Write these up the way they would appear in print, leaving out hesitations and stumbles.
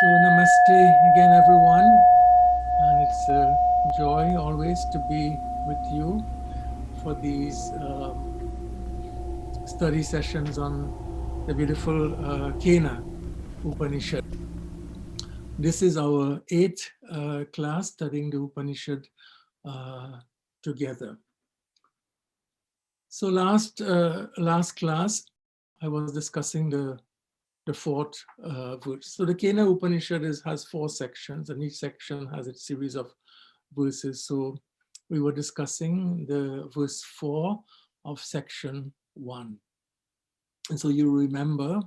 So namaste again, everyone. And it's a joy always to be with you for these study sessions on the beautiful Kena Upanishad. This is our eighth class studying the Upanishad uh, together. So last class, I was discussing the fourth verse. So the Kena Upanishad has four sections, and each section has its series of verses. So we were discussing the verse 4 of section 1. And so you remember,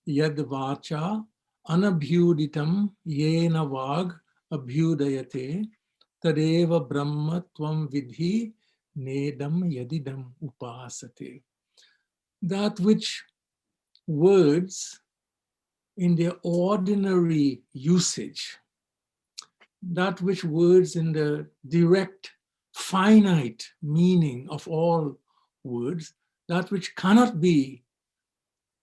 Yad Vacha Anabhyuditam Yena Vag Abhyudayate Tadeva Brahma Tvam Vidhi Nedam Yadidam Upasate. That which words in their ordinary usage, that which words in the direct, finite meaning of all words, that which cannot be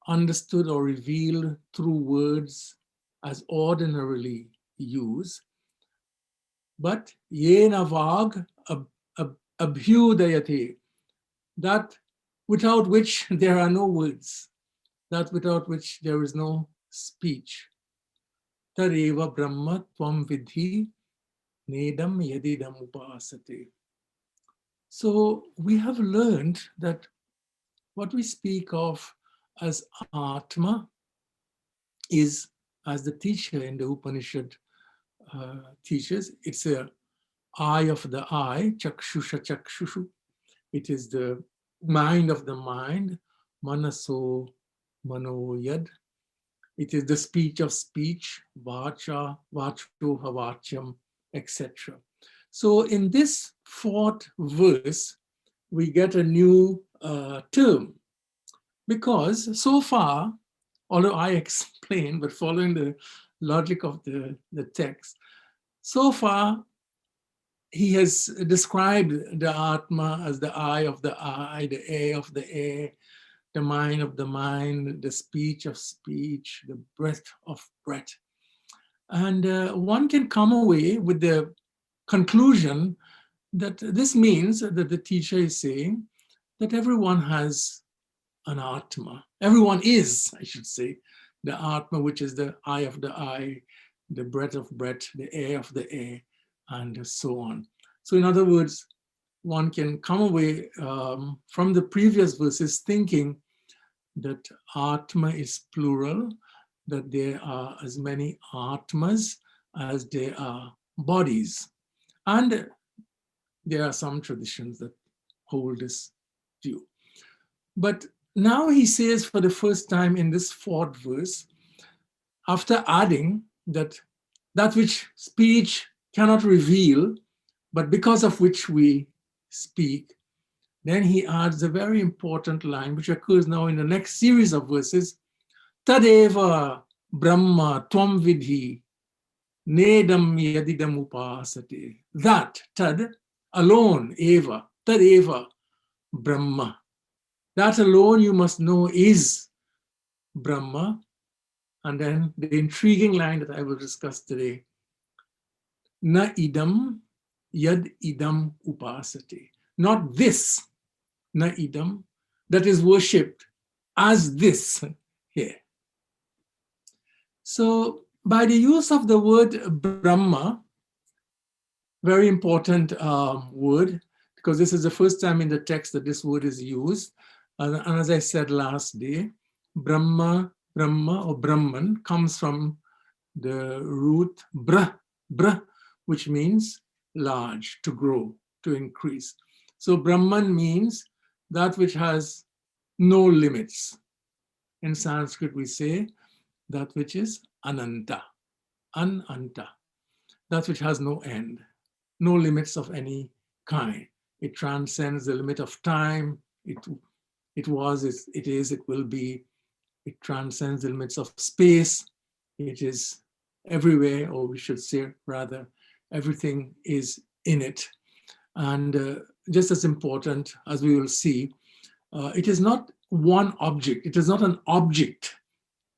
understood or revealed through words as ordinarily used, but yena vag abhyudayate, that without which there are no words, that without which there is no speech. Tareva Brahma Tvam Vidhi Nedam Yadidam Upasate. So we have learned that what we speak of as Atma is, as the teacher in the Upanishad teaches, it's a eye of the eye, chakshusha chakshushu. It is the mind of the mind, manaso manoyad. It is the speech of speech, vacha, vacho, havachyam, etc. So in this fourth verse, we get a new term, because so far, although I explain, but following the logic of the text, so far he has described the Atma as the eye of the eye, the air of the air, the mind of the mind, the speech of speech, the breath of breath. And one can come away with the conclusion that this means that the teacher is saying that everyone has an Atma. Everyone is, I should say, the Atma, which is the eye of the eye, the breath of breath, the air of the air, and so on. So in other words, one can come away from the previous verses thinking that Atma is plural, that there are as many Atmas as there are bodies. And there are some traditions that hold this view. But now he says for the first time in this fourth verse, after adding that which speech cannot reveal, but because of which we speak, then he adds a very important line, which occurs now in the next series of verses, Tadeva Brahma Tvam Vidhi Nedam Yadidam Upasate. That, tad, alone, eva, tadeva, Brahma. That alone you must know is Brahma. And then the intriguing line that I will discuss today, Na idam yad idam upasate. Not this, na idam, that is worshipped as this here. So by the use of the word Brahma, very important word, because this is the first time in the text that this word is used. And as I said last day, Brahma or Brahman comes from the root bra, which means large, to grow, to increase. So Brahman means that which has no limits. In Sanskrit, we say that which is ananta, that which has no end, no limits of any kind. It transcends the limit of time. It was, it is, it will be. It transcends the limits of space. It is everywhere, or we should say rather, everything is in it. And just as important, as we will see, it is not one object. It is not an object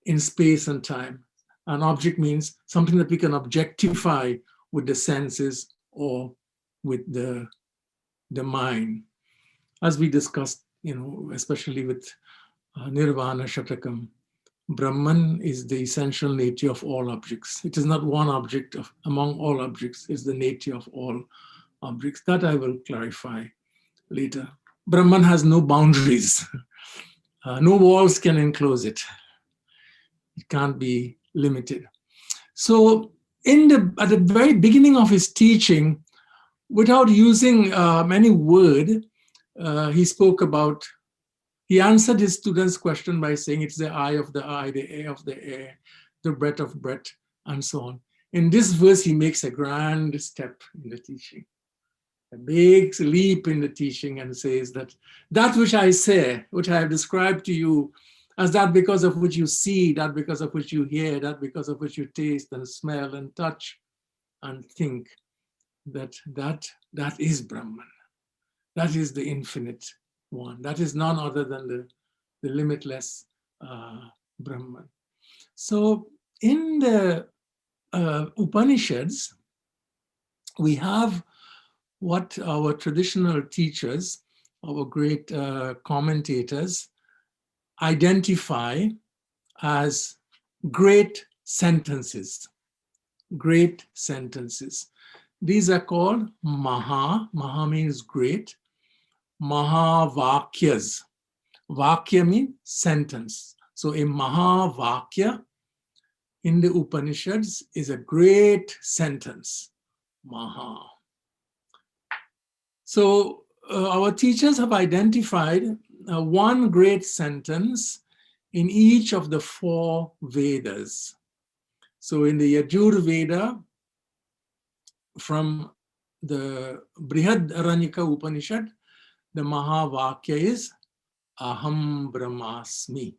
in space and time. An object means something that we can objectify with the senses or with the mind. As we discussed, especially with Nirvana Shatakam, Brahman is the essential nature of all objects. It is not one object among all objects, it's the nature of all objects. That I will clarify later. Brahman has no boundaries. No walls can enclose it. It can't be limited. So at the very beginning of his teaching, without using any word, he answered his students' question by saying it's the eye of the eye, the air of the air, the breath of breath, and so on. In this verse, he makes a grand step in the teaching, a big leap in the teaching, and says that which I say, which I have described to you as that because of which you see, that because of which you hear, that because of which you taste and smell and touch and think, that is Brahman. That is the infinite one. That is none other than the limitless Brahman. So in the Upanishads, we have what our traditional teachers, our great commentators, identify as great sentences. Great sentences. These are called Maha. Maha means great. Mahavakyas. Vakya means sentence. So a Mahavakya in the Upanishads is a great sentence. Maha. So our teachers have identified one great sentence in each of the 4 Vedas. So in the Yajur Veda, from the Brihadaranyaka Upanishad, the Mahavakya is Aham Brahmasmi,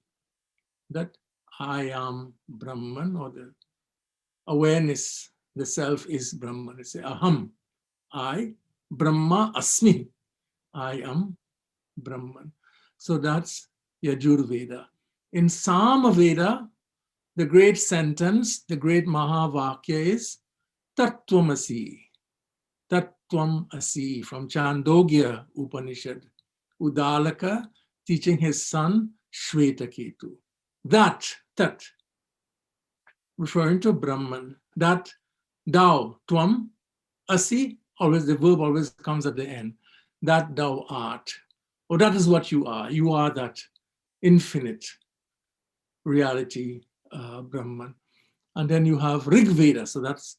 that I am Brahman, or the awareness, the self is Brahman. It's Aham, I, Brahma Asmi, I am Brahman. So that's Yajur Veda. In Sama Veda, the great sentence, the great Mahavakya is Tattvamasi. Tattvam Asi, from Chandogya Upanishad. Udalaka teaching his son Shvetaketu. That, referring to Brahman, that thou, Tvam, Asi, always the verb always comes at the end, that thou art, or that is what you are. You are that infinite reality, Brahman. And then you have Rig Veda, so that's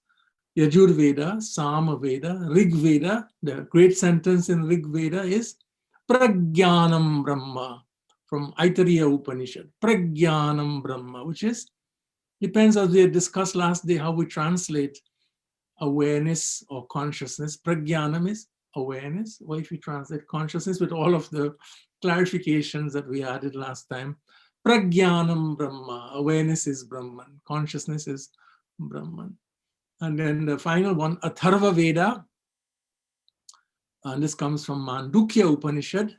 Yajur Veda, Sama Veda, Rig Veda. The great sentence in Rig Veda is Prajnanam Brahma, from Aitareya Upanishad. Prajnanam Brahma, which is, depends, as we discussed last day, how we translate awareness or consciousness. Prajnanam is awareness, or if you translate consciousness with all of the clarifications that we added last time, Prajnanam Brahma, awareness is Brahman, consciousness is Brahman. And then the final one, Atharva Veda, and this comes from Mandukya Upanishad.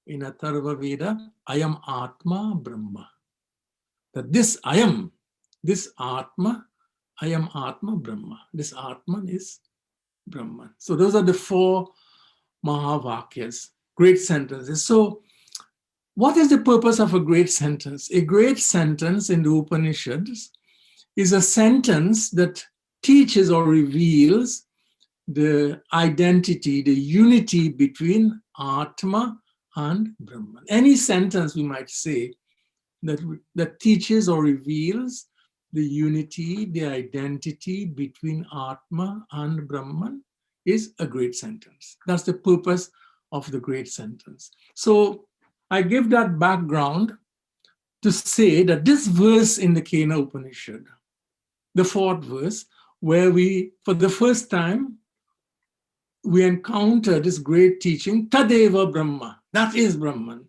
In Atharva Veda, I am Atma Brahma. That this I am, this Atma, I am Atma Brahma. This Atman is Brahman. So those are the 4 Mahavakyas, great sentences. So what is the purpose of a great sentence? A great sentence in the Upanishads is a sentence that teaches or reveals the identity, the unity between Atma and Brahman. Any sentence we might say that teaches or reveals the unity, the identity between Atma and Brahman is a great sentence. That's the purpose of the great sentence. So I give that background to say that this verse in the Kena Upanishad, the 4th verse, where we, for the first time, we encounter this great teaching, Tadeva Brahma, that is Brahman.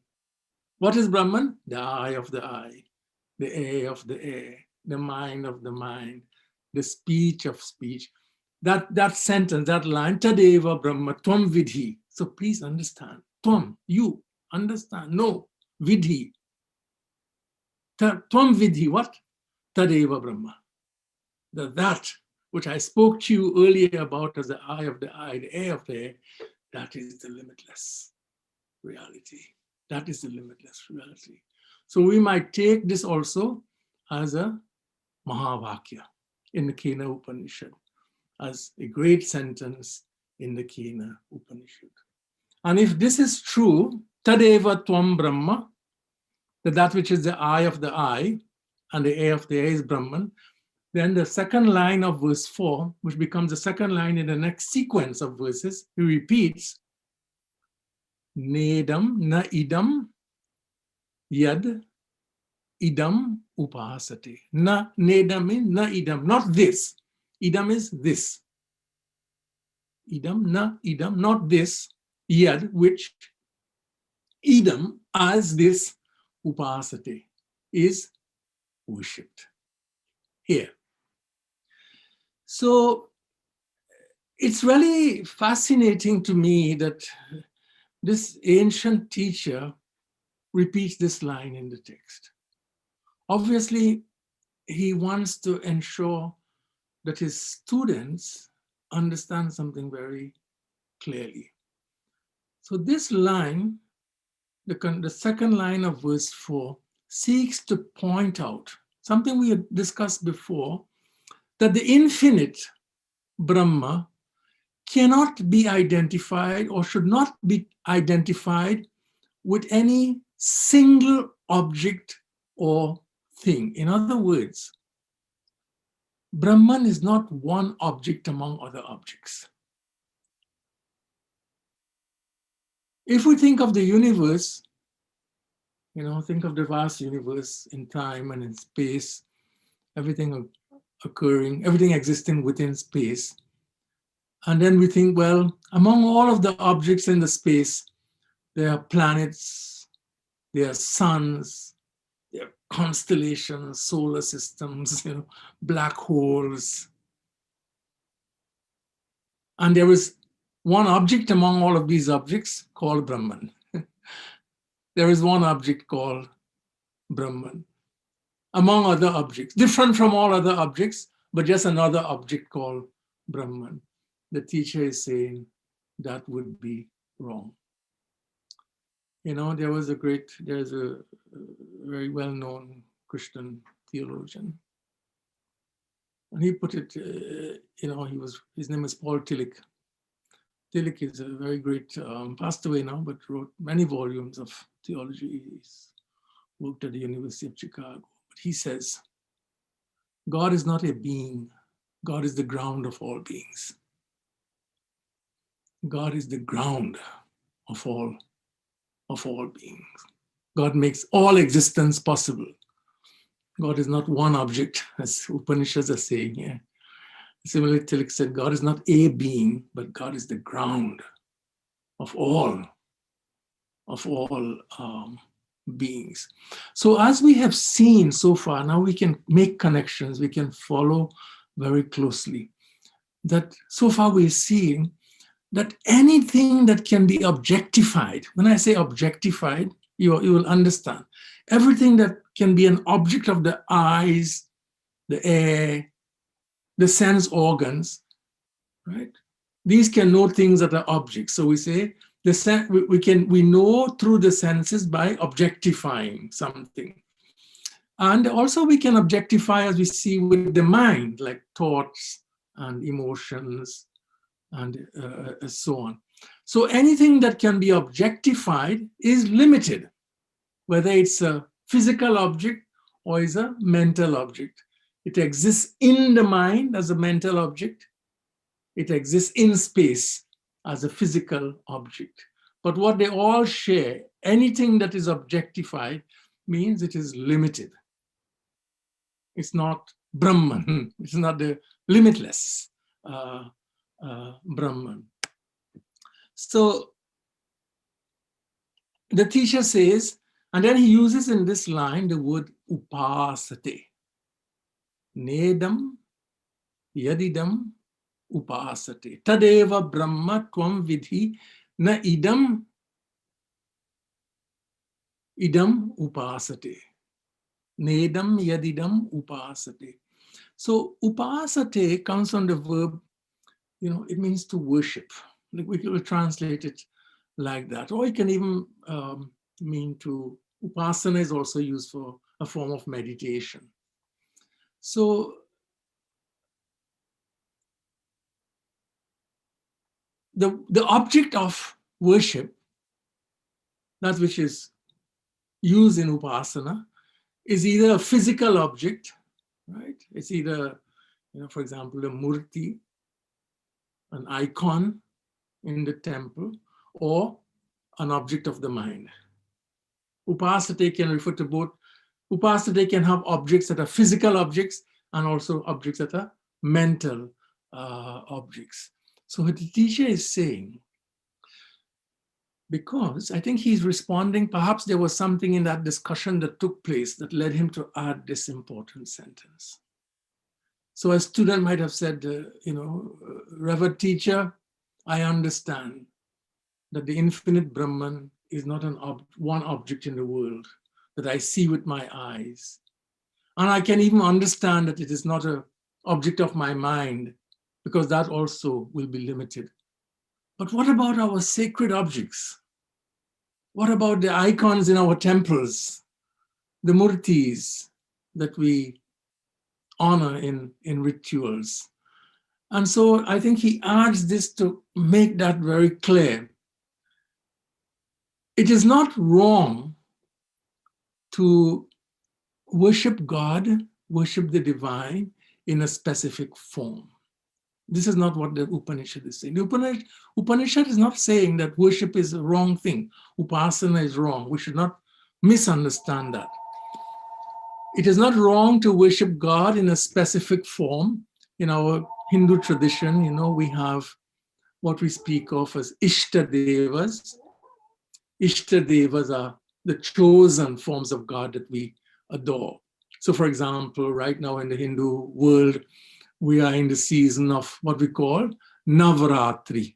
What is Brahman? The eye of the eye, the air of the air, the mind of the mind, the speech of speech. That sentence, that line, Tadeva Brahma, Tvam Vidhi. So please understand, Tvam, you, understand, no, Vidhi. Tvam Vidhi, what? Tadeva Brahma. that which I spoke to you earlier about as the eye of the eye, the air of the air, that is the limitless reality. That is the limitless reality. So we might take this also as a Mahavakya in the Kena Upanishad, as a great sentence in the Kena Upanishad. And if this is true, Tadeva Tvam Brahma, that which is the eye of the eye and the air of the air is Brahman, then the second line of verse 4, which becomes the second line in the next sequence of verses, he repeats, Nedam na idam yad idam upasate. Na nedam means na idam, not this. Idam is this. Idam na idam, not this. Yad, which idam as this upasate is worshipped here. So it's really fascinating to me that this ancient teacher repeats this line in the text. Obviously, he wants to ensure that his students understand something very clearly. So this line, the second line of verse 4, seeks to point out something we had discussed before, that the infinite Brahma cannot be identified or should not be identified with any single object or thing. In other words, Brahman is not one object among other objects. If we think of the universe, think of the vast universe in time and in space, everything occurring, everything existing within space. And then we think, well, among all of the objects in the space, there are planets, there are suns, there are constellations, solar systems, black holes. And there is one object among all of these objects called Brahman. There is one object called Brahman, among other objects, different from all other objects, but just another object called Brahman. The teacher is saying that would be wrong. There's a very well-known Christian theologian, and he put it, his name is Paul Tillich. Tillich is a very great, passed away now, but wrote many volumes of theology. He's worked at the University of Chicago. But he says, God is not a being. God is the ground of all beings. God is the ground of all beings. God makes all existence possible. God is not one object, as Upanishads are saying here. Similarly, Tillich said, God is not a being, but God is the ground of all beings. So as we have seen so far, now we can make connections, we can follow very closely. That so far we're seeing that anything that can be objectified, when I say objectified, you will understand. Everything that can be an object of the eyes, the air, the sense organs, right? These can know things that are objects. So we say we know through the senses by objectifying something. And also we can objectify, as we see with the mind, like thoughts and emotions and so on. So anything that can be objectified is limited, whether it's a physical object or is a mental object. It exists in the mind as a mental object. It exists in space as a physical object. But what they all share, anything that is objectified, means it is limited. It's not Brahman. It's not the limitless Brahman. So the teacher says, and then he uses in this line the word upasate. Nedam yadidam upasate. Tadeva brahma tvam vidhi na idam upasate. Nedam yadidam upasate. So upasate comes from the verb, it means to worship. Like we will translate it like that. Or it can even mean to, upasana is also used for a form of meditation. So the object of worship, that which is used in upasana, is either a physical object, right? It's either, for example, a murti, an icon in the temple, or an object of the mind. Upasate can refer to both. Upasate can have objects that are physical objects and also objects that are mental objects. So what the teacher is saying, because I think he's responding, perhaps there was something in that discussion that took place that led him to add this important sentence. So a student might have said, Reverend teacher, I understand that the infinite Brahman is not one object in the world that I see with my eyes. And I can even understand that it is not an object of my mind, because that also will be limited. But what about our sacred objects? What about the icons in our temples, the murtis that we honor in rituals? And so I think he adds this to make that very clear. It is not wrong to worship God, worship the divine in a specific form. This is not what the Upanishad is saying. The Upanishad is not saying that worship is a wrong thing. Upasana is wrong. We should not misunderstand that. It is not wrong to worship God in a specific form. In our Hindu tradition, we have what we speak of as Ishtadevas. Ishtadevas are the chosen forms of God that we adore. So, for example, right now in the Hindu world, we are in the season of what we call Navaratri,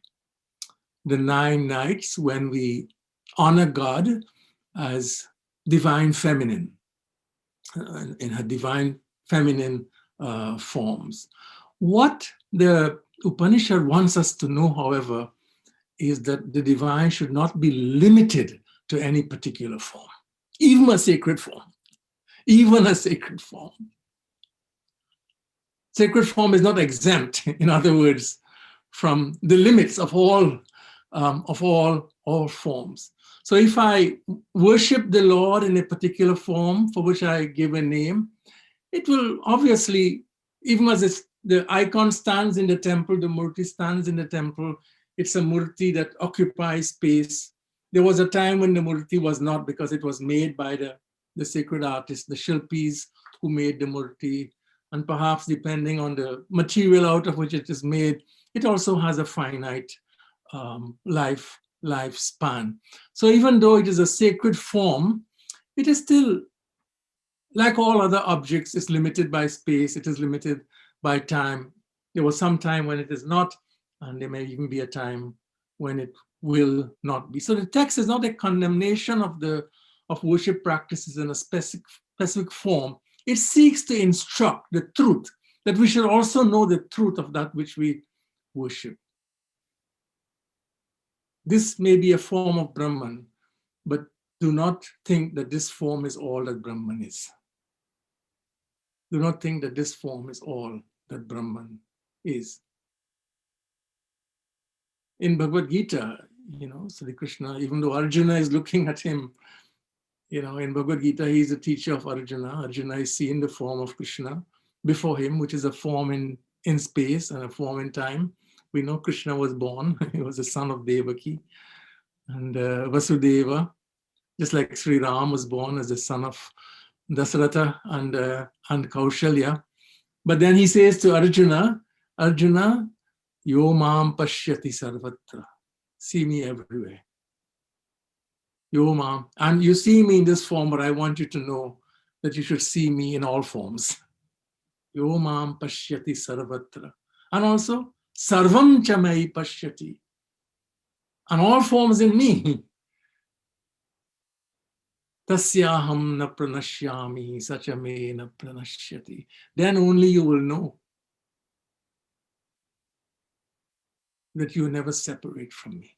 the 9 nights when we honor God as divine feminine, in her divine feminine forms. What the Upanishad wants us to know, however, is that the divine should not be limited to any particular form, even a sacred form, even a sacred form. Sacred form is not exempt, in other words, from the limits of all forms. So if I worship the Lord in a particular form for which I give a name, it will obviously, even as the icon stands in the temple, the murti stands in the temple, it's a murti that occupies space. There was a time when the murti was not, because it was made by the sacred artists, the Shilpis who made the murti. And perhaps depending on the material out of which it is made, it also has a finite lifespan. So even though it is a sacred form, it is still, like all other objects, is limited by space, it is limited by time. There was some time when it is not, and there may even be a time when it will not be. So the text is not a condemnation of worship practices in a specific form. It seeks to instruct the truth, that we should also know the truth of that which we worship. This may be a form of Brahman, but do not think that this form is all that Brahman is. Do not think that this form is all that Brahman is. In Bhagavad Gita, Sri Krishna, even though Arjuna is looking at him, in Bhagavad Gita, he is a teacher of Arjuna. Arjuna is seeing the form of Krishna before him, which is a form in space and a form in time. We know Krishna was born. He was the son of Devaki and Vasudeva, just like Sri Ram was born as the son of Dasaratha and Kaushalya. But then he says to Arjuna, Arjuna, yo mam pashyati sarvatra. See me everywhere. Yo mam. And you see me in this form, but I want you to know that you should see me in all forms. Yo mam pashyati sarvatra. And also, sarvam chamai pashyati. And all forms in me. Tasyaham na pranashyami sachame na pranashyati. Then only you will know that you never separate from me.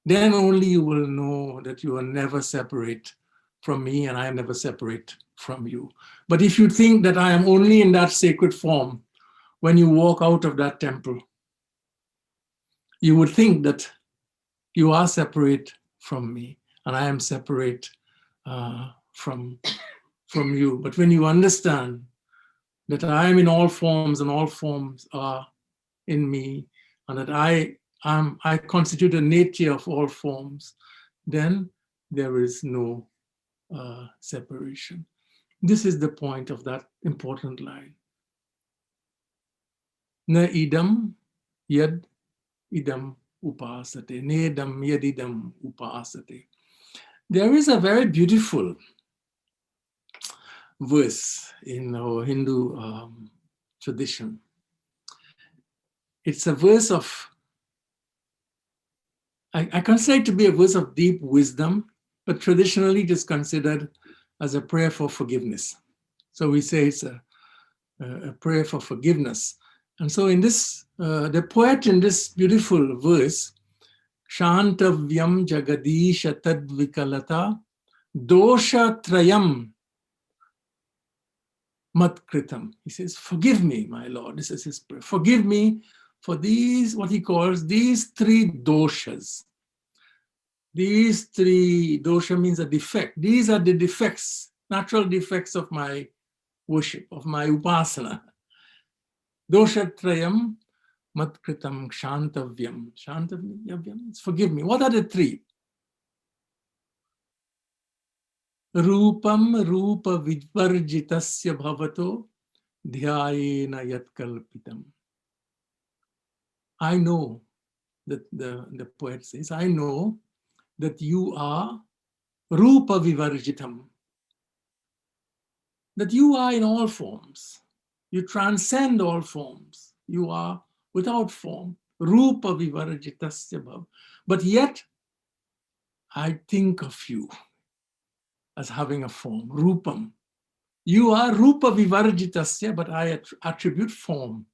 Then only you will know that you are never separate from me and I never separate from you. But if you think that I am only in that sacred form when you walk out of that temple, you would think that you are separate from me and I am separate from you. But when you understand that I am in all forms and all forms are in me, and that I constitute a nature of all forms, then there is no separation. This is the point of that important line. Na idam yad idam upasate, nedam yadidam upasate. There is a very beautiful verse in our Hindu tradition. It's a verse of, I consider it to be a verse of deep wisdom, but traditionally it is considered as a prayer for forgiveness. So we say it's a prayer for forgiveness. And so in this, the poet in this beautiful verse, Shantavyam Jagadisha Tadvikalata Dosha Trayam Matkritam. He says, forgive me, my Lord. This is his prayer. Forgive me for these, what he calls, these three doshas. These three, dosha means a defect. These are the defects, natural defects of my worship, of my upasana. Doshatrayam matkritam shantavyam. Shantavyam, forgive me. What are the three? Rupam rupa vidvarjitasya bhavato dhyayena yatkalpitam. I know that the poet says, I know that you are rupa vivarjitam, that you are in all forms. You transcend all forms. You are without form. Rupa vivarjitasya bhav. But yet, I think of you as having a form, rupam. You are rupa vivarjitasya, but I attribute form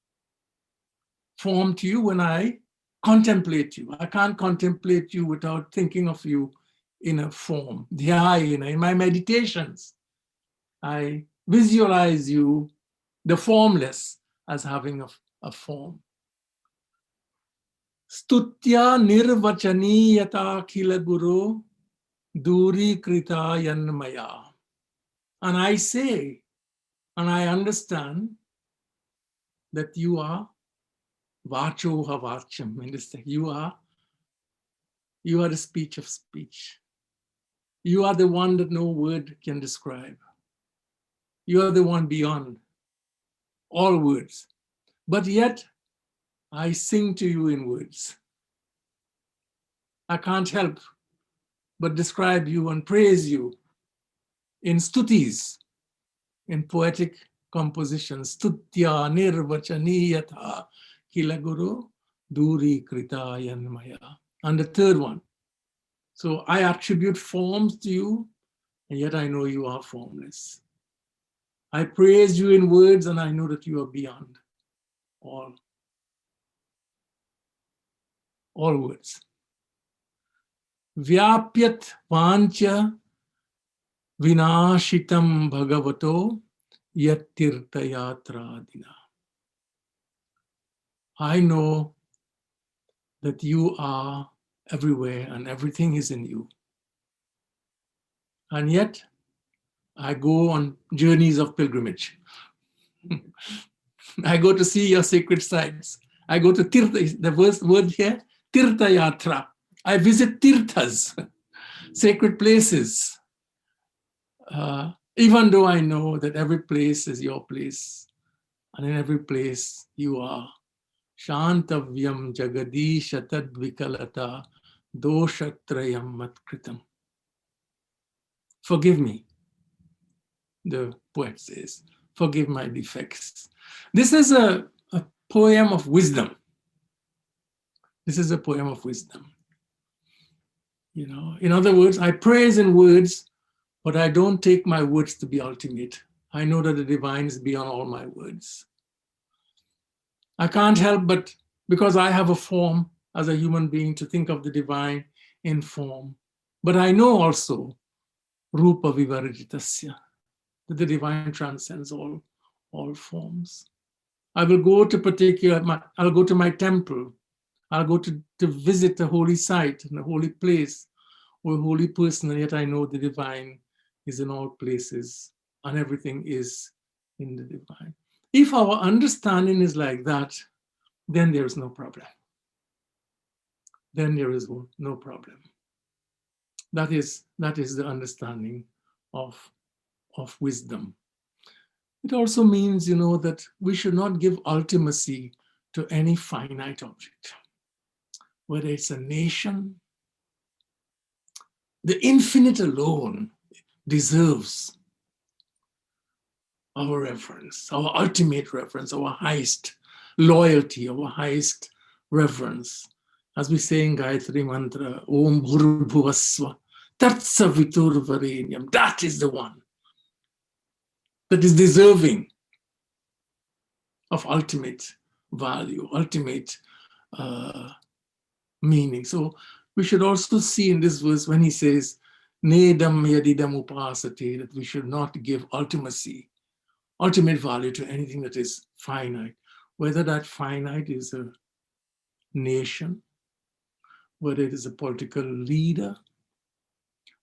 to you when I contemplate you. I can't contemplate you without thinking of you in a form. Dhyayena, in my meditations, I visualize you, the formless, as having a form. Stutya nirvachaniyata khila guru duri krita yanmaya. And I say, and I understand that you are vacho havacham. In this thing, you are the speech of speech. You are the one that no word can describe. You are the one beyond all words. But yet, I sing to you in words. I can't help but describe you and praise you in stutis, in poetic compositions. Stutya nirvachaniyata kila guru duri krita yanmaya. And the third one. So I attribute forms to you, and yet I know you are formless. I praise you in words, and I know that you are beyond all words. Vyapyat vancha vinashitam bhagavato yattirtha yatradina. I know that you are everywhere and everything is in you. And yet, I go on journeys of pilgrimage. I go to see your sacred sites. I go to Tirtha, the word here, Tirtha Yatra. I visit Tirthas, sacred places, even though I know that every place is your place, and in every place you are. Shantavyam jagadisha tadvikalata doshatrayam matkritam. Forgive me, the poet says. Forgive my defects. This is a poem of wisdom. This is a poem of wisdom. In other words, I praise in words, but I don't take my words to be ultimate. I know that the divine is beyond all my words. I can't help but, because I have a form as a human being, to think of the divine in form. But I know also, Rupa Vivarajitasya, that the divine transcends all forms. I will go to I'll go to my temple. I'll go to visit a holy site and a holy place or a holy person, and yet I know the divine is in all places and everything is in the divine. If our understanding is like that, then there is no problem. Then there is no problem. That is the understanding of wisdom. It also means, that we should not give ultimacy to any finite object, whether it's a nation. The infinite alone deserves our reverence, our ultimate reverence, our highest loyalty, our highest reverence. As we say in Gayatri Mantra, Om Bhurbhuvasva, Tatsavitur Varenyam. That is the one that is deserving of ultimate value, ultimate meaning. So we should also see in this verse when he says, Nedam yadidam upasate, that we should not give ultimate value to anything that is finite, whether that finite is a nation, whether it is a political leader,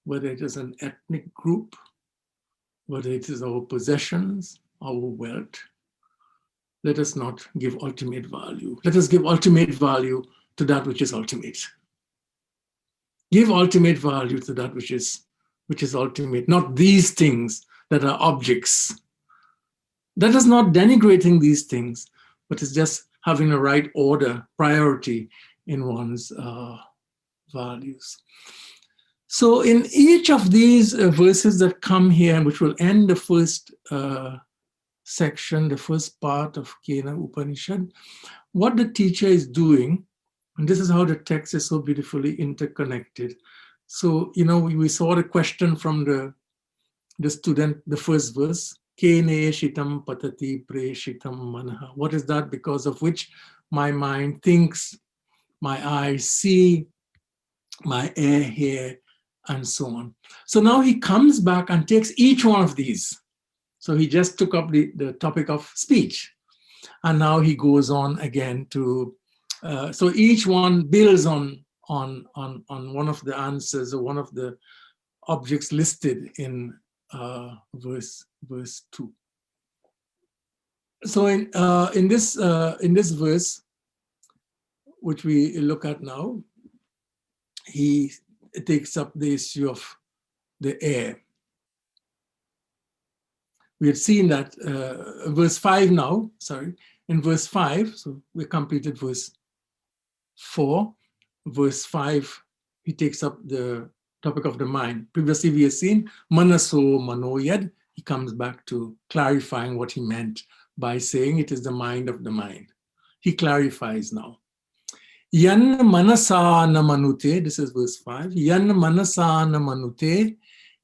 whether it is an ethnic group, whether it is our possessions, our wealth. Let us not give ultimate value. Let us give ultimate value to that which is ultimate. Give ultimate value to that which is ultimate, not these things that are objects. That is not denigrating these things, but it's just having a right order, priority in one's values. So in each of these verses that come here, which will end the first section, the first part of Kena Upanishad, what the teacher is doing, and this is how the text is so beautifully interconnected. So, we saw the question from the student, the first verse, Kene shitam patati preshitam manaha. What is that because of which my mind thinks, my eyes see, my ear hear, and so on. So now he comes back and takes each one of these. So he just took up the topic of speech. And now he goes on again to, so each one builds on one of the answers or one of the objects listed in verse 2. So in this verse, which we look at now, he takes up the issue of the air. We had seen that verse 5 now, in verse 5, so we completed verse 4. Verse 5, he takes up the topic of the mind. Previously we have seen Manaso Manoyad. He comes back to clarifying what he meant by saying it is the mind of the mind. He clarifies now. Yan manasa na manute, this is verse 5. Yan manasa na manute,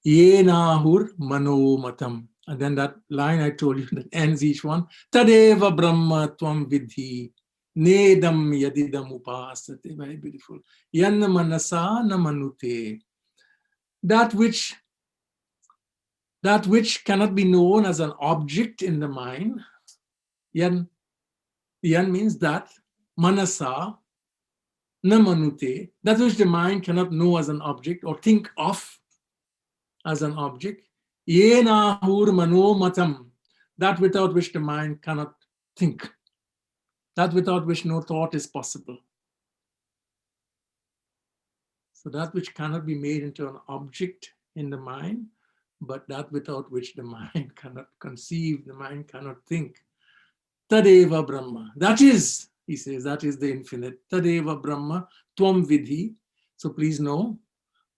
ye nahur mano matam. And then that line I told you that ends each one. Tadeva Brahma Tvam Vidhi Nedam Yadidam Upasate. Very beautiful. Yan manasa na manute. That which cannot be known as an object in the mind. Yan means that. Manasa na manute. That which the mind cannot know as an object or think of as an object. Ye nahur mano matam. That without which the mind cannot think. That without which no thought is possible. So that which cannot be made into an object in the mind, but that without which the mind cannot conceive, the mind cannot think. Tadeva Brahma. That is, he says, that is the infinite. Tadeva Brahma Tvam Vidhi. So please know,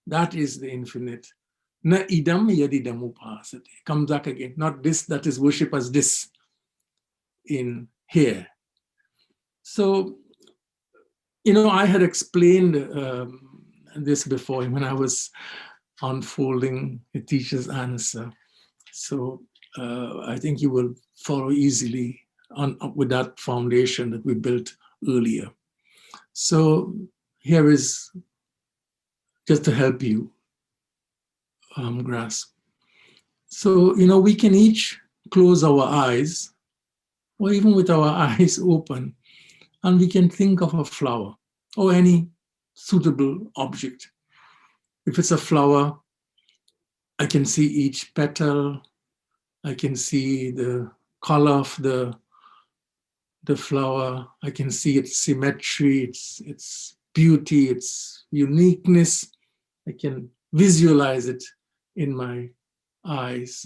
that is the infinite. Na idam yadidam upasate. Comes back again. Not this, that is worship as this in here. So, I had explained this before when I was unfolding a teacher's answer. So I think you will follow easily with that foundation that we built earlier. So here is just to help you grasp. So, we can each close our eyes, or even with our eyes open, and we can think of a flower or any suitable object. If it's a flower, I can see each petal. I can see the color of the flower. I can see its symmetry, its beauty, its uniqueness. I can visualize it in my eyes.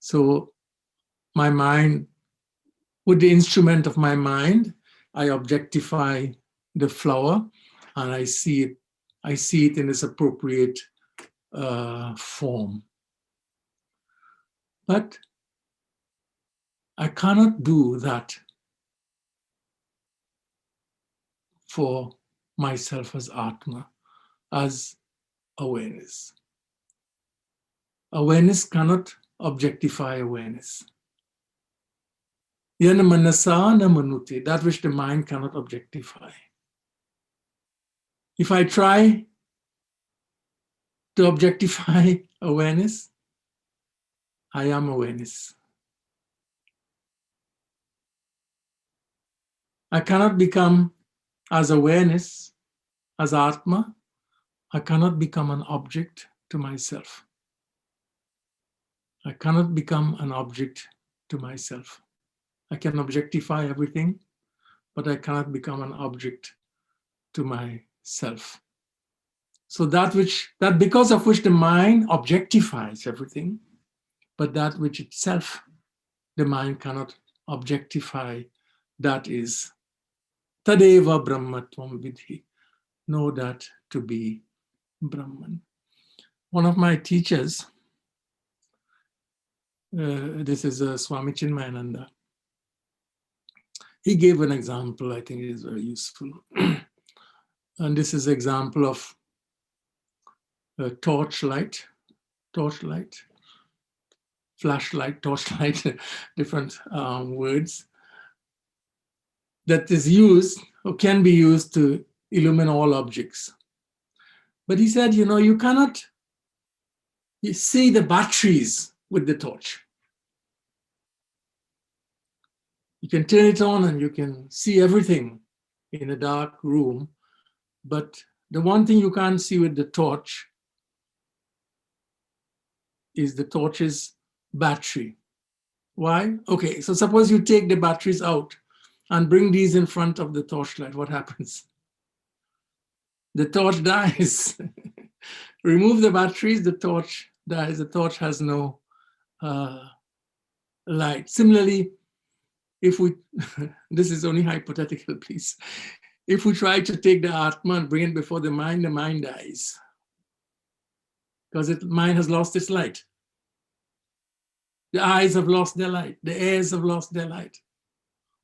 So my mind, with the instrument of my mind, I objectify the flower and I see it in its appropriate form. But I cannot do that for myself as Atma, as awareness. Awareness cannot objectify awareness. Yana manasa na manute, that which the mind cannot objectify. If I try to objectify awareness, I am awareness. I cannot become as awareness, as Atma. I cannot become an object to myself. I cannot become an object to myself. I can objectify everything, but I cannot become an object to myself. So that because of which the mind objectifies everything, but that which itself the mind cannot objectify, that is Tadeva Brahmatvam Vidhi. Know that to be Brahman. One of my teachers, this is Swami Chinmayananda, he gave an example, I think it is very useful. And this is an example of torchlight, flashlight, torchlight, different words that is used or can be used to illumine all objects. But he said, you cannot see the batteries with the torch. You can turn it on and you can see everything in a dark room, but the one thing you can't see with the torch is the torch's battery. Why? Okay, so suppose you take the batteries out and bring these in front of the torchlight. What happens? The torch dies. Remove the batteries, the torch dies. The torch has no light. Similarly, if we, this is only hypothetical, please. If we try to take the Atma and bring it before the mind dies. Because the mind has lost its light. The eyes have lost their light. The ears have lost their light.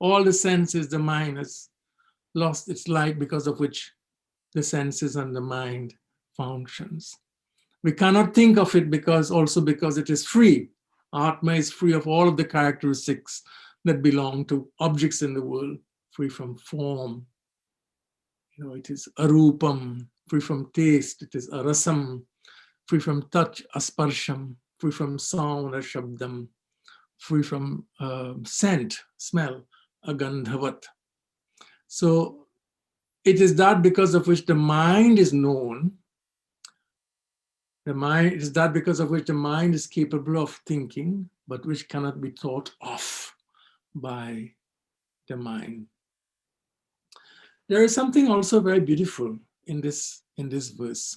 All the senses, the mind has lost its light, because of which the senses and the mind functions. We cannot think of it because it is free. Atma is free of all of the characteristics that belong to objects in the world, free from form. It is arupam, free from taste. It is arasam, free from touch, asparsham, free from sound, ashabdam, free from scent, smell, agandhavat. So it is that because of which the mind is known. The mind is that because of which the mind is capable of thinking, but which cannot be thought of by the mind. There is something also very beautiful in this verse.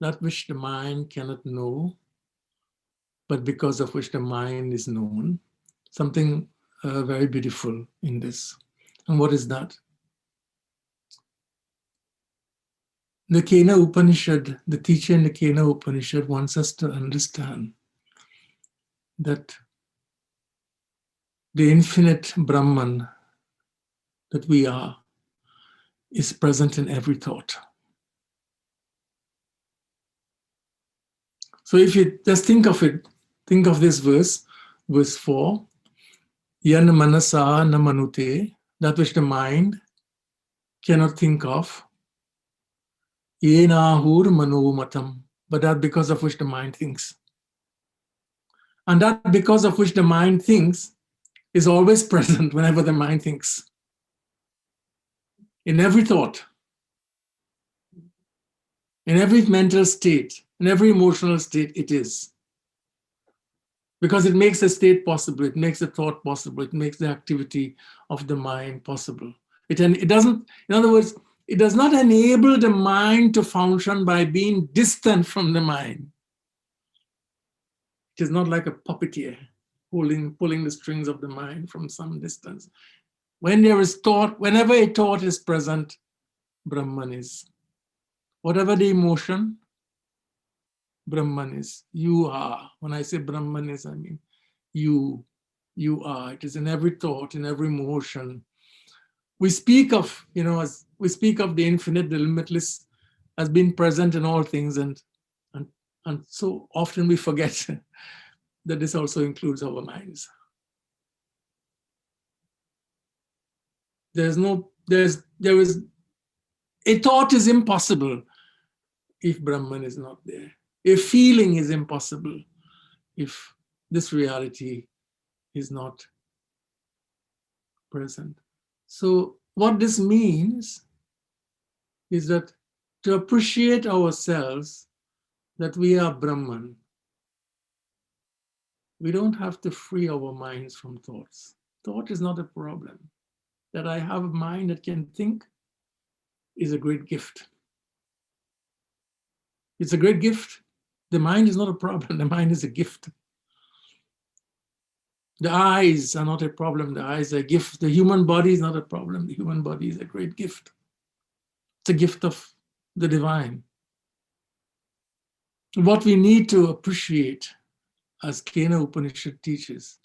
That which the mind cannot know, but because of which the mind is known. Something very beautiful in this. And what is that? The Kena Upanishad, the teacher in the Kena Upanishad wants us to understand that the infinite Brahman that we are is present in every thought. So if you just think of it, think of this verse, verse 4, Yan manasa na manute, that which the mind cannot think of, yenahur manomatam, but that because of which the mind thinks. And that because of which the mind thinks is always present whenever the mind thinks. In every thought, in every mental state, in every emotional state, it is. Because it makes the state possible, it makes the thought possible, it makes the activity of the mind possible. It doesn't, in other words, it does not enable the mind to function by being distant from the mind. It is not like a puppeteer pulling the strings of the mind from some distance. When there is thought, whenever a thought is present, Brahman is. Whatever the emotion, Brahman is. You are. When I say Brahman is, I mean you are. It is in every thought, in every motion. We speak of, as we speak of the infinite, the limitless as being present in all things, and so often we forget that this also includes our minds. There is a thought is impossible if Brahman is not there. A feeling is impossible if this reality is not present. So what this means is that to appreciate ourselves, that we are Brahman, we don't have to free our minds from thoughts. Thought is not a problem. That I have a mind that can think is a great gift. It's a great gift. The mind is not a problem. The mind is a gift. The eyes are not a problem. The eyes are a gift. The human body is not a problem. The human body is a great gift. It's a gift of the divine. What we need to appreciate, as Kena Upanishad teaches,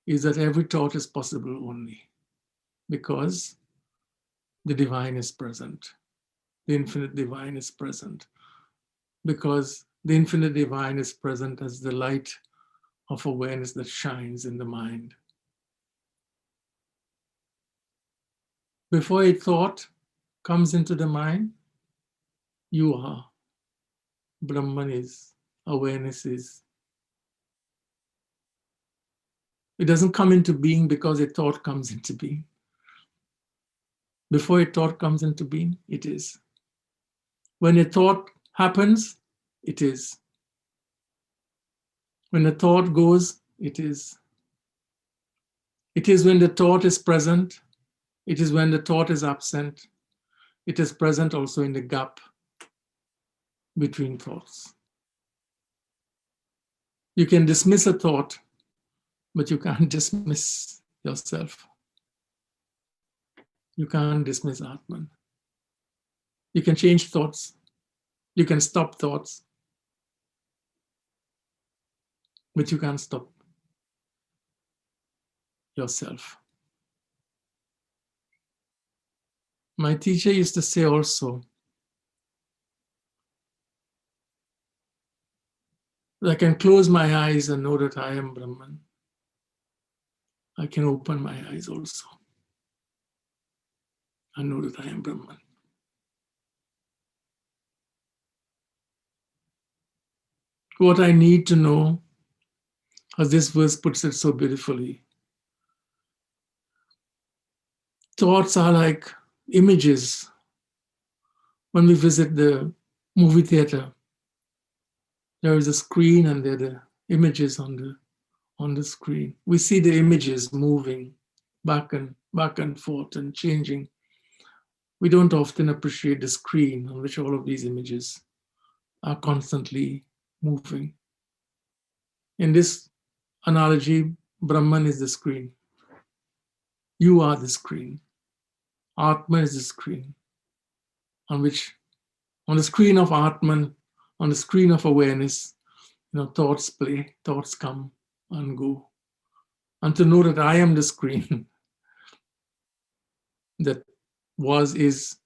is that every thought is possible only because the divine is present. The infinite divine is present. Because the infinite divine is present as the light of awareness that shines in the mind. Before a thought comes into the mind, you are. Brahman is. Awareness is. It doesn't come into being because a thought comes into being. Before a thought comes into being, it is. When a thought happens, it is. When a thought goes, it is. It is when the thought is present. It is when the thought is absent. It is present also in the gap between thoughts. You can dismiss a thought, but you can't dismiss yourself. You can't dismiss Atman. You can change thoughts. You can stop thoughts, but you can't stop yourself. My teacher used to say also that I can close my eyes and know that I am Brahman. I can open my eyes also and know that I am Brahman. What I need to know, as this verse puts it so beautifully, thoughts are like images. When we visit the movie theater, there is a screen and there are the images on the screen. We see the images moving back and forth and changing. We don't often appreciate the screen on which all of these images are constantly moving. In this analogy, Brahman is the screen. You are the screen. Atma is the screen on the screen of Atman, on the screen of awareness, thoughts play, thoughts come and go. And to know that I am the screen that was, is,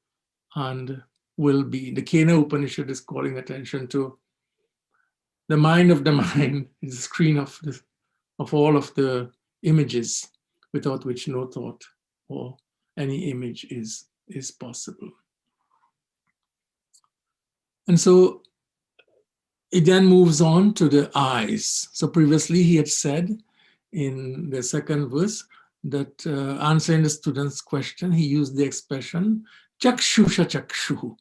and will be. The Kena Upanishad is calling attention to The mind of the mind is the screen of all of the images without which no thought or any image is possible. And so it then moves on to the eyes. So previously he had said in the second verse that answering the student's question, he used the expression chakshusha chakshu.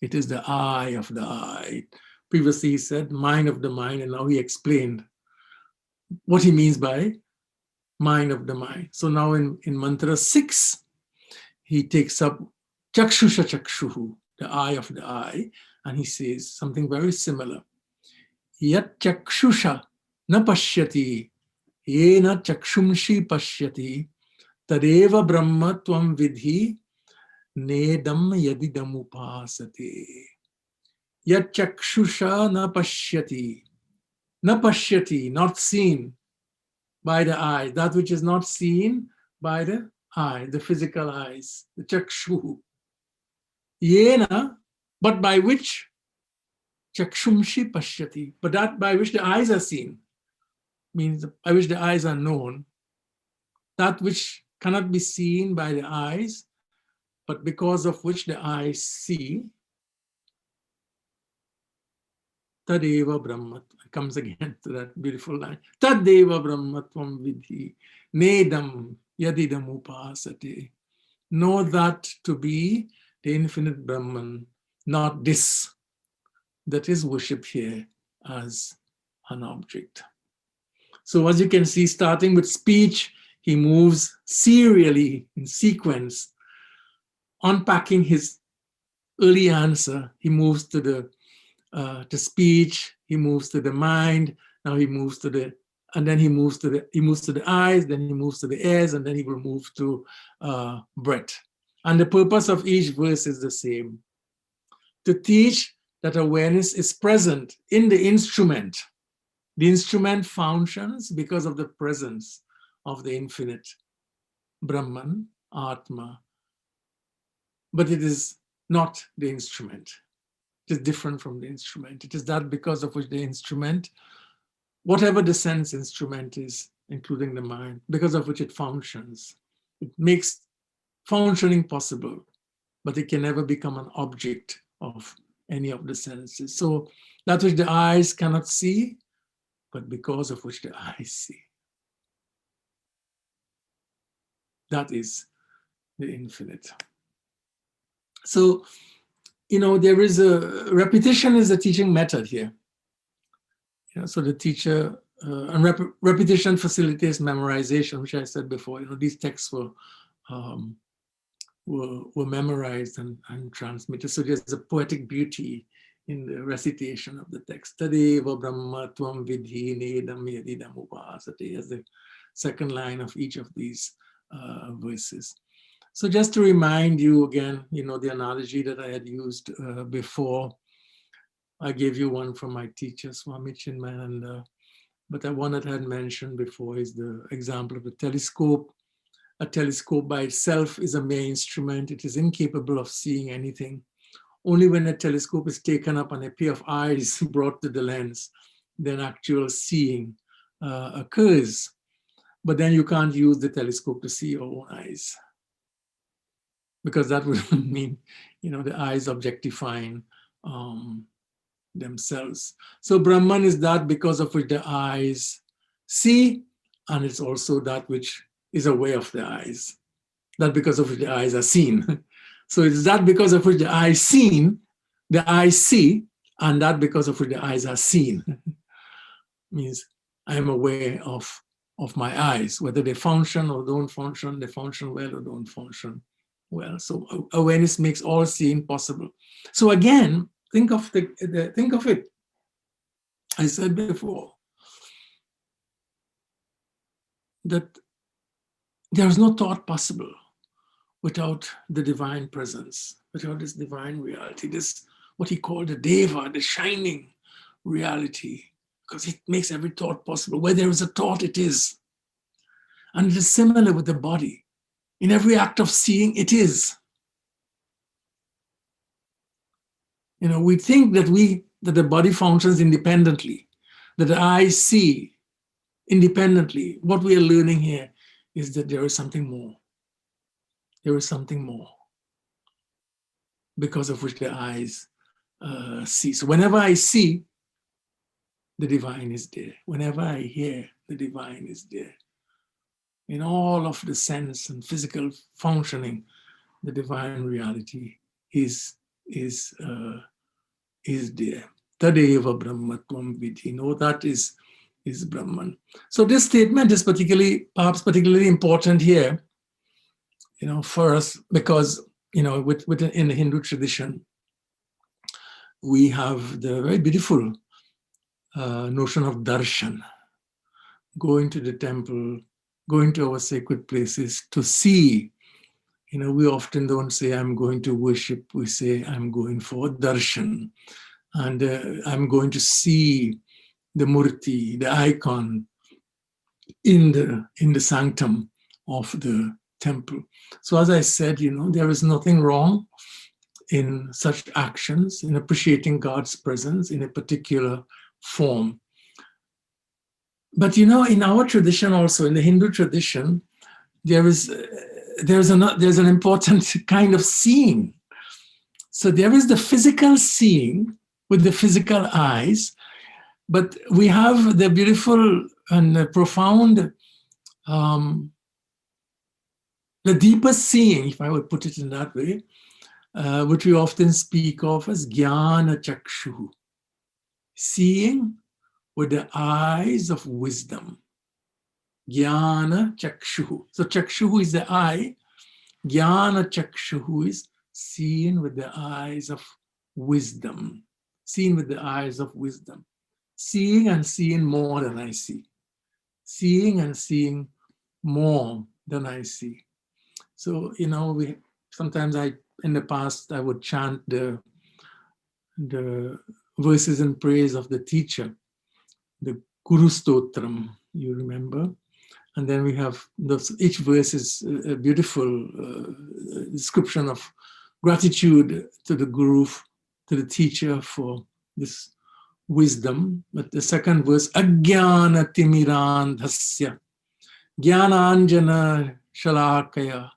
It is the eye of the eye. Previously he said mind of the mind, and now he explained what he means by mind of the mind. So now in mantra 6, he takes up chakshusha chakshuhu, the eye of the eye, and he says something very similar. Yat chakshusha na pashyati, yena chakshumshi pashyati, tadeva brahma tvam vidhi, nedam yadidam upasate. Yat chakshusha na pashyati, not seen by the eye, that which is not seen by the eye, the physical eyes, the chakshu. Yena, but by which chakshumshi pashyati, but that by which the eyes are seen, means by which the eyes are known, that which cannot be seen by the eyes, but because of which the eyes see, tadeva brahmat, comes again to that beautiful line, tadeva brahmatvam vidhi, nedam yadidam upasate. Know that to be the infinite Brahman, not this that is worshipped here as an object. So as you can see, starting with speech, he moves serially in sequence, unpacking his early answer. He moves to the speech, he moves to the mind, now he moves to the, and then he moves to the eyes, then he moves to the ears, and then he will move to breath. And the purpose of each verse is the same: to teach that awareness is present in the instrument. The instrument functions because of the presence of the infinite Brahman, Atma, but it is not the instrument. It is different from the instrument. It is that because of which the instrument, whatever the sense instrument is, including the mind, because of which it functions, it makes functioning possible, but it can never become an object of any of the senses. So that which the eyes cannot see, but because of which the eyes see. That is the infinite. So, there is a repetition is a teaching method here. So the teacher, and repetition facilitates memorization, which I said before. These texts were memorized and transmitted. So there's a poetic beauty in the recitation of the text. Tadeva Brahma Tvam Vidhi Nedam Yadidam Upasate, as the second line of each of these verses. So just to remind you again, the analogy that I had used before. I gave you one from my teacher, Swami Chinmayananda, but the one that I had mentioned before is the example of the telescope. A telescope by itself is a mere instrument. It is incapable of seeing anything. Only when a telescope is taken up and a pair of eyes brought to the lens, then actual seeing occurs. But then you can't use the telescope to see your own eyes, because that would mean, the eyes objectifying themselves. So Brahman is that because of which the eyes see, and it's also that which is aware of the eyes, that because of which the eyes are seen. So it's that because of which the eyes seen, the eyes see, and that because of which the eyes are seen. Means I am aware of my eyes, whether they function or don't function, they function well or don't function well. So awareness makes all seeing possible. So again, think of it. I said before that there is no thought possible without the divine presence, without this divine reality, this what he called the Deva, the shining reality, because it makes every thought possible. Where there is a thought, it is. And it is similar with the body. In every act of seeing, it is. We think that the body functions independently. that I see independently, what we are learning here is that there is something more. There is something more because of which the eyes see. So whenever I see, the divine is there. Whenever I hear, the divine is there. In all of the sense and physical functioning, the divine reality is there. Tadeva Brahmatvam Vidhi. No, that is Brahman. So this statement is perhaps particularly important here, for us, because in the Hindu tradition, we have the very beautiful notion of darshan, going to the temple, going to our sacred places to see. We often don't say, I'm going to worship. We say, I'm going for darshan. And I'm going to see the murti, the icon, in the sanctum of the temple. So as I said, there is nothing wrong in such actions, in appreciating God's presence in a particular form. But in our tradition also, in the Hindu tradition, there's an important kind of seeing. So there is the physical seeing with the physical eyes, but we have the beautiful and profound, the deeper seeing, if I would put it in that way, which we often speak of as jnana chakshu, seeing with the eyes of wisdom. Jnana chakshu. So chakshu is the eye. Jnana chakshu is seeing with the eyes of wisdom. Seeing with the eyes of wisdom. Seeing and seeing more than I see. Seeing and seeing more than I see. So, sometimes in the past, I would chant the verses in praise of the teacher, the Guru Stotram, you remember? And then we have each verse is a beautiful description of gratitude to the Guru, to the teacher for this wisdom. But the second verse, Ajnana Timirandhasya, Jnananjana Shalakaya,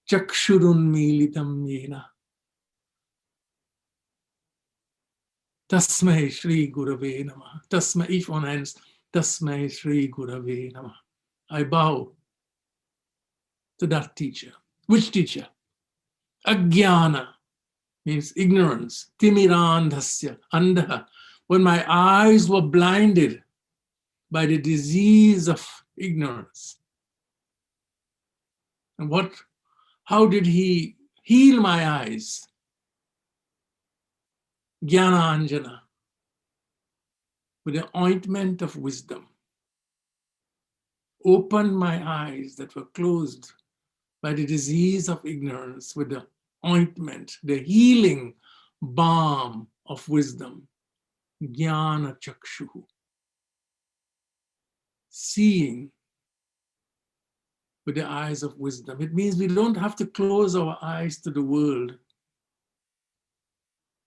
Chakshurun Militam Yena. Tasmai Shri Gurave Namah. Tasmai, each one ends, Tasmai Shri Gurave Namah. I bow to that teacher. Which teacher? Ajnana means ignorance. Timirandhasya, andha. When my eyes were blinded by the disease of ignorance. And how did he heal my eyes? Jnana Anjana, with the ointment of wisdom. Opened my eyes that were closed by the disease of ignorance with the ointment, the healing balm of wisdom. Jnana Chakshu. Seeing with the eyes of wisdom. It means we don't have to close our eyes to the world,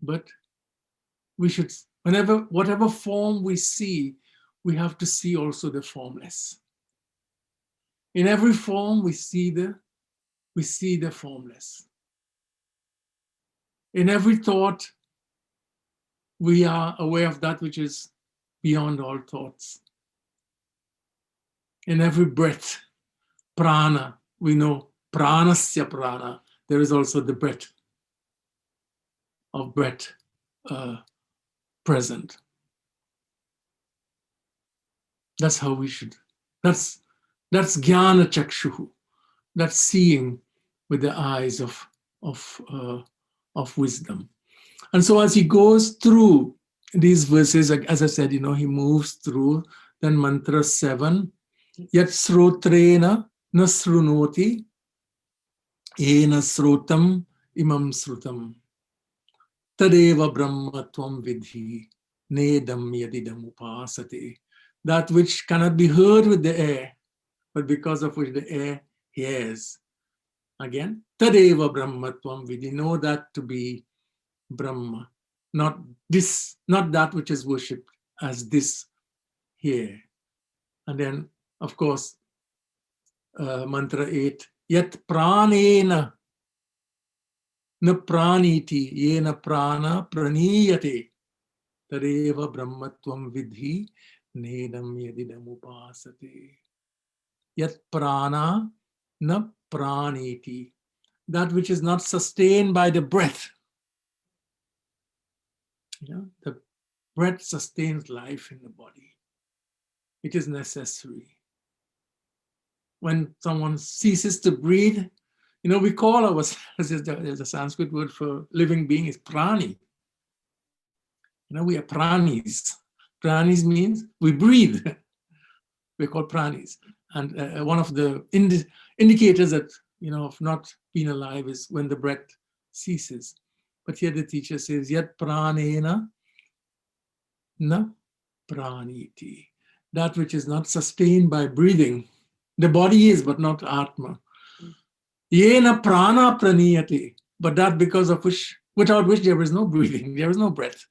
but we should, whatever form we see, we have to see also the formless. In every form, we see the formless. In every thought, we are aware of that which is beyond all thoughts. In every breath, prana, we know pranasya prana. There is also the breath of breath present. That's how we should. That's jnana chakshuhu. That's seeing with the eyes of wisdom. And so as he goes through these verses, as I said, he moves through. Then mantra 7, yat srotrena nasrunoti ena srotam imam srutam tadeva brahmatvam vidhi nedam yadidam upasate. That which cannot be heard with the air, but because of which the air hears. Again, tadeva brahmatvam vidhi. Know that to be Brahma, not that which is worshipped as this here. And then, of course, mantra 8, yat pranena na praniti yena prana praniyate tadeva brahmatvam vidhi nedam yadidam upasate. Yat prana na praniti. That which is not sustained by the breath. The breath sustains life in the body. It is necessary. When someone ceases to breathe, we call ourselves, there's a Sanskrit word for living being is prani. We are pranis. Pranis means we breathe. We're called pranis. And one of the indicators that, of not being alive is when the breath ceases. But here the teacher says, yat pranena na praniti. That which is not sustained by breathing. The body is, but not Atma. Yena prana praniyate. But that because of which, without which there is no breathing, there is no breath.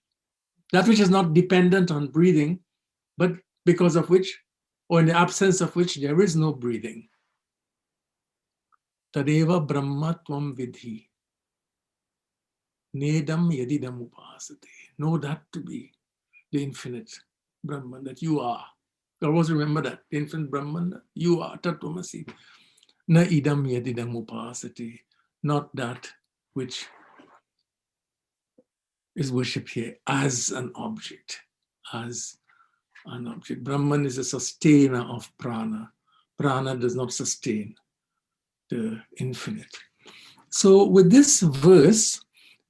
That which is not dependent on breathing, but because of which, or in the absence of which, there is no breathing. Tadeva Brahma Tvam Vidhi. Nedam Yadidam Upasate. Know that to be the infinite Brahman, that you are. Always remember that, the infinite Brahman, you are Tatvamasi. Na idam yadidam upasati. Not that which is worshipped here as an object. As an object. Brahman is a sustainer of prana. Prana does not sustain the infinite. So with this verse,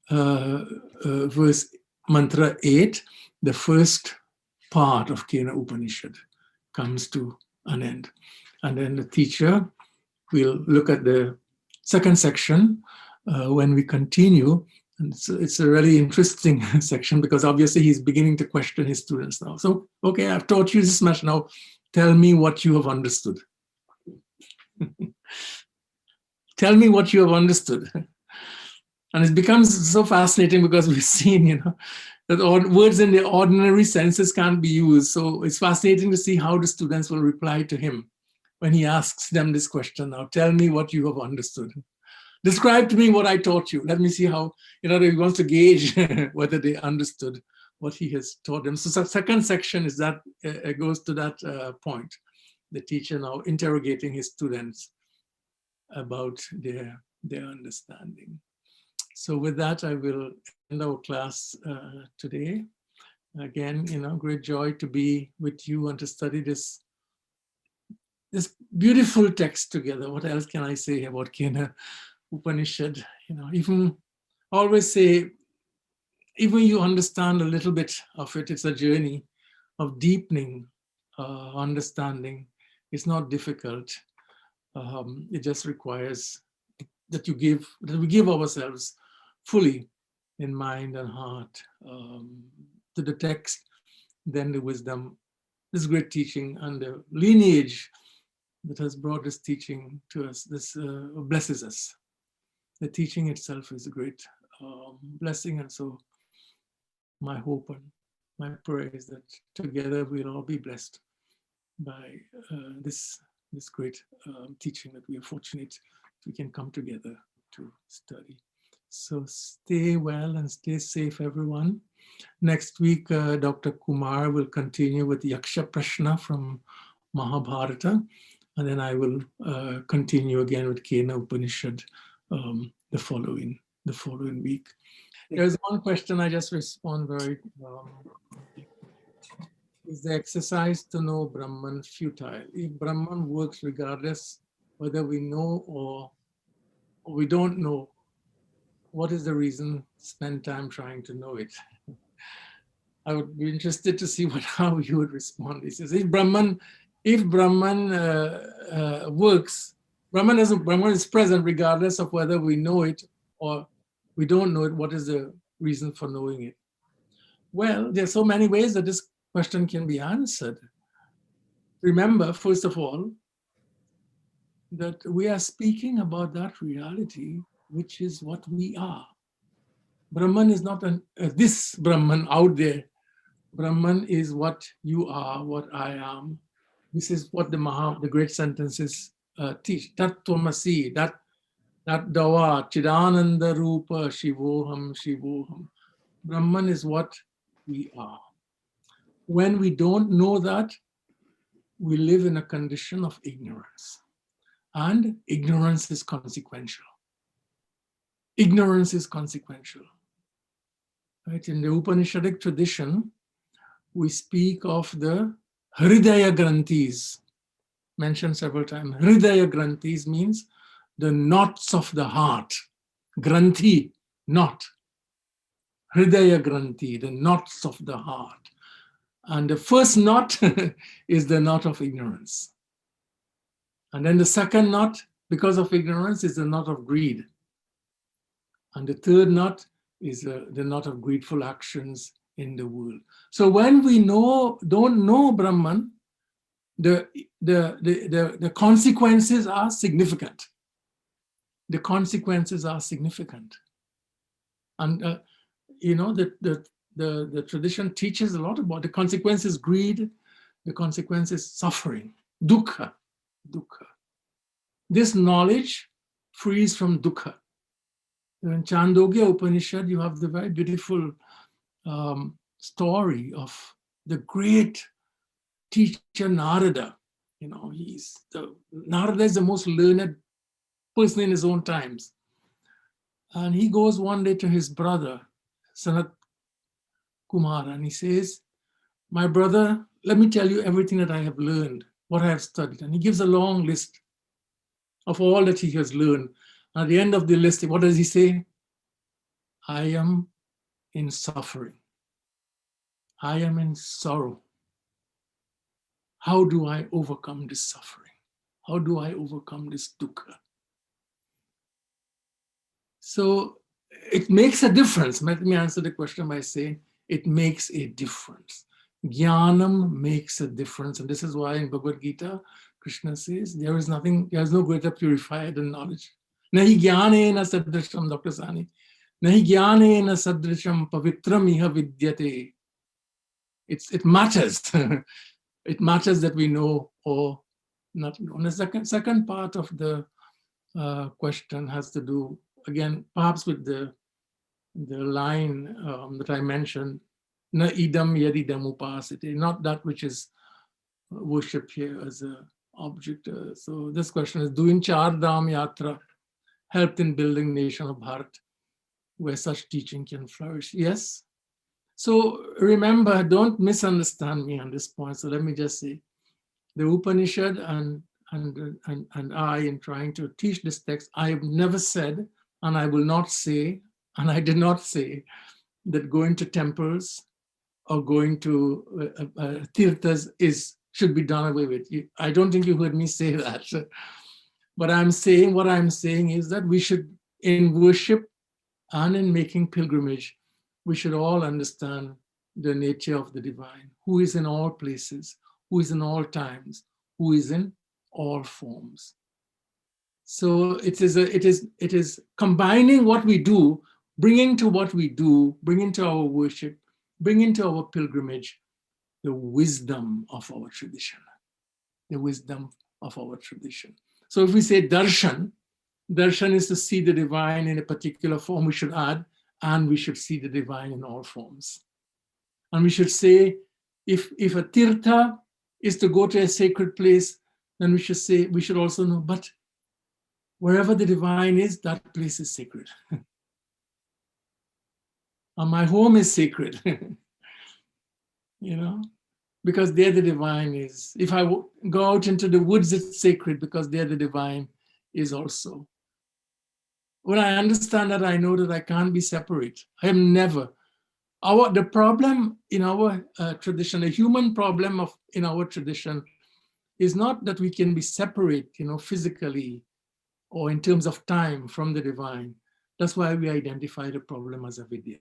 verse mantra 8, the first part of Kena Upanishad comes to an end. And then the teacher will look at the second section when we continue. And it's a really interesting section because obviously he's beginning to question his students now. So, okay, I've taught you this much now. Tell me what you have understood. Tell me what you have understood. And it becomes so fascinating because we've seen, that words in the ordinary senses can't be used. So it's fascinating to see how the students will reply to him when he asks them this question. Now, tell me what you have understood. Describe to me what I taught you. Let me see how, he wants to gauge whether they understood what he has taught them. So the second section is that goes to that point. The teacher now interrogating his students about their understanding. So with that, I will end our class today. Again, great joy to be with you and to study this beautiful text together. What else can I say about Kena Upanishad? Even always say, even you understand a little bit of it, it's a journey of deepening understanding. It's not difficult. It just requires that we give ourselves fully in mind and heart to the text, then the wisdom, this great teaching and the lineage that has brought this teaching to us. This blesses us. The teaching itself is a great blessing, and so my hope and my prayer is that together we'll all be blessed by this great teaching that we are fortunate we can come together to study. So stay well and stay safe, everyone. Next week, Dr. Kumar will continue with Yaksha Prashna from Mahabharata, and then I will continue again with Kena Upanishad the following week. There's one question I just respond very. Is the exercise to know Brahman futile? If Brahman works regardless whether we know or we don't know, what is the reason spend time trying to know it? I would be interested to see how you would respond. He says, if Brahman works, Brahman is present regardless of whether we know it or we don't know it. What is the reason for knowing it? Well, there are so many ways that this question can be answered. Remember, first of all, that we are speaking about that reality, which is what we are. Brahman is not this Brahman out there Brahman is what you are, what I am. This is what the great sentences teach. Tat Tvamasi, that Dawa, Chidananda Rupa, Shivoham, Shivoham. Brahman is what we are. When we don't know that, we live in a condition of ignorance. And ignorance is consequential. Ignorance is consequential. Right? In the Upanishadic tradition, we speak of the Hridaya Granthis, mentioned several times. Hridaya Granthis means the knots of the heart. Granthi, knot. Hridaya Granthi, the knots of the heart. And the first knot is the knot of ignorance. And then the second knot, because of ignorance, is the knot of greed. And the third knot is the knot of greedful actions in the world. So when we don't know Brahman, the consequences are significant. The consequences are significant. And the tradition teaches a lot about the consequences: greed, the consequences suffering, dukkha. This knowledge frees from dukkha. In Chandogya Upanishad, you have the very beautiful story of the great teacher Narada. Narada is the most learned person in his own times. And he goes one day to his brother, Sanat Kumar, and he says, "My brother, let me tell you everything that I have learned, what I have studied." And he gives a long list of all that he has learned. At the end of the list, what does he say? I am in suffering. I am in sorrow. How do I overcome this suffering? How do I overcome this dukkha? So it makes a difference. Let me answer the question by saying it makes a difference. Jnanam makes a difference. And this is why in Bhagavad Gita, Krishna says, there is no greater purifier than knowledge. Nahi jnanena sadrisham, Dr. Sani. Nahi jnanena sadrisham pavitram iha vidyate. It matters. It matters that we know or not know. And the second part of the question has to do, again, perhaps with the line that I mentioned, na idam yadidam upasite, not that which is worshipped here as an object. So this question is, doing Char Dham Yatra helped in building nation of Bharat, where such teaching can flourish? Yes. So remember, don't misunderstand me on this point. So let me just say, the Upanishad and I, in trying to teach this text, I have never said, and I will not say, and I did not say, that going to temples or going to tirthas should be done away with. I don't think you heard me say that. But what I'm saying is that we should, in worship and in making pilgrimage, we should all understand the nature of the divine, who is in all places, who is in all times, who is in all forms. So it is combining what we do, bringing to what we do, bringing to our worship, bringing to our pilgrimage, the wisdom of our tradition. The wisdom of our tradition. So if we say darshan is to see the divine in a particular form, we should add, and we should see the divine in all forms. And we should say, if a tirtha is to go to a sacred place, then we should also know, but wherever the divine is, that place is sacred. And my home is sacred, because there the divine is. If I go out into the woods, it's sacred because there the divine is also. When I understand that, I know that I can't be separate. I am never. The problem in our tradition, the human problem in our tradition, is not that we can be separate, physically or in terms of time from the divine. That's why we identify the problem as avidya.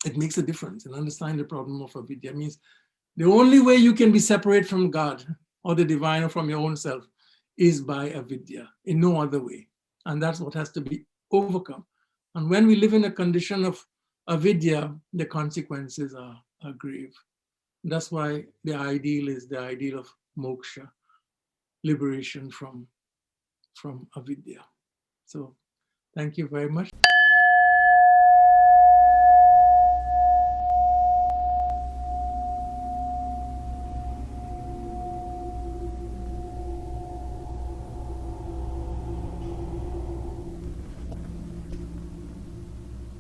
It makes a difference. And understanding the problem of avidya means the only way you can be separate from God or the divine or from your own self is by avidya, in no other way. And that's what has to be overcome. And when we live in a condition of avidya, the consequences are a grave. That's why the ideal is the ideal of moksha, liberation from avidya. So thank you very much.